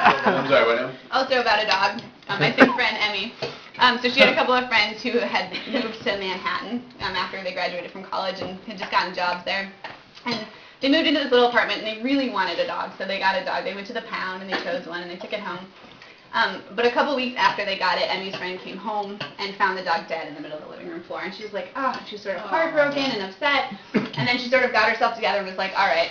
I'm sorry, what now? Also about a dog. My sick friend, Emmy. So she had a couple of friends who had moved to Manhattan after they graduated from college and had just gotten jobs there. And they moved into this little apartment and they really wanted a dog, so they got a dog. They went to the pound and they chose one and they took it home. But a couple weeks after they got it, Emmy's friend came home and found the dog dead in the middle of the living room floor. And she was like, oh, she was sort of heartbroken and upset. And then she sort of got herself together and was like, all right,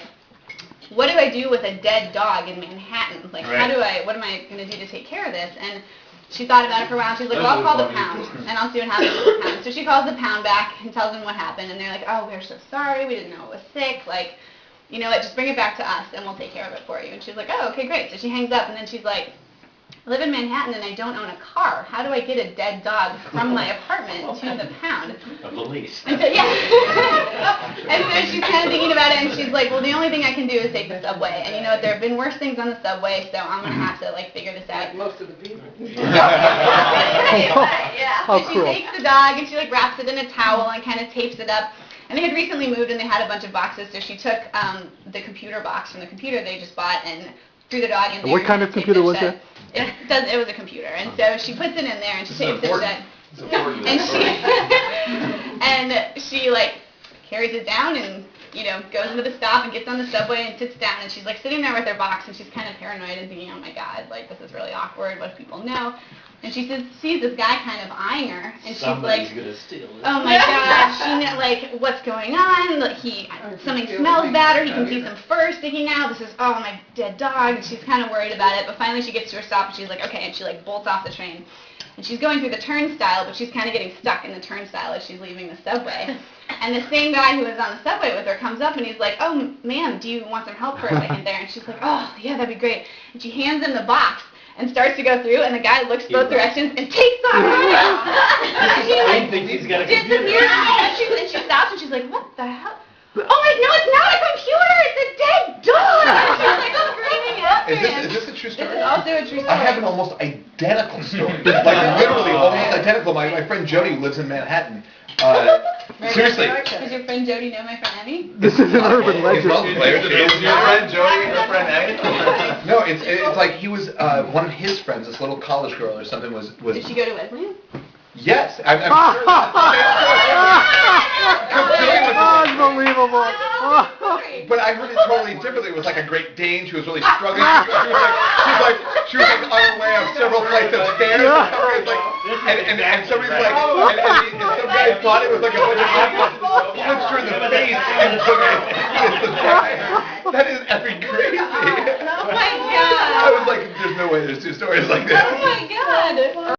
what do I do with a dead dog in Manhattan? Like, what am I going to do to take care of this? And she thought about it for a while. She's like, well, I'll call the pound, and I'll see what happens with the pound. So she calls the pound back and tells them what happened, and they're like, oh, we're so sorry. We didn't know it was sick. Like, you know what, just bring it back to us, and we'll take care of it for you. And she's like, oh, okay, great. So she hangs up, and then she's like, I live in Manhattan, and I don't own a car. How do I get a dead dog from my apartment to the pound? A police. And so, yeah. And so she's kind of thinking about it, and she's like, well, the only thing I can do is take the subway. And you know what, there have been worse things on the subway, so I'm going to have to, like, figure this out. Most of the people. Yeah. How So she cruel. takes the dog, and she, like, wraps it in a towel and kind of tapes it up. And they had recently moved, and they had a bunch of boxes, so she took the computer box from the computer they just bought and threw the dog in there. What kind of and taped computer it was shut. it? It was a computer, and so she puts it in there, and she tapes it shut. It's important. And she like carries it down and, you know, goes into the stop and gets on the subway and sits down, and she's like sitting there with her box, and she's kind of paranoid and thinking, oh my god, like this is really awkward, what if people know? And she sees this guy kind of eyeing her, and Somebody's she's like, gonna steal it. oh my god, like what's going on? Like something smells bad, or he can see some fur sticking out. This is, oh, my dead dog. And she's kind of worried about it, but finally she gets to her stop, and she's like, okay, and she like bolts off the train. And she's going through the turnstile, but she's kind of getting stuck in the turnstile as she's leaving the subway. And the same guy who was on the subway with her comes up, and he's like, oh, ma'am, do you want some help for a second there? And she's like, oh, yeah, that'd be great. And she hands him the box and starts to go through, and the guy looks both directions and takes off. I think he's got a computer. Disappears, and she stops, and she's like, what the hell? Oh, no, it's not a computer, it's a dead dog! And she's like screaming after him. Is this a true story? This is also a true story. I have an almost identical story. Like literally almost identical. My friend Jody who lives in Manhattan. Seriously. Does your friend Jody know my friend Emmy? This is an urban legend. Is your friend Jody her friend Emmy? No, it's like he was one of his friends, this little college girl or something was. Did she go to Wesleyan? Yes, I'm sure. Unbelievable. But I heard it totally differently. It was like a Great Dane. She was really struggling. She was like on her way up several flights of stairs. And somebody's like, and some guy thought it was like a bunch of people punched her in the face and took her. That is effing crazy. Oh my god. I was like, there's no way there's two stories like this.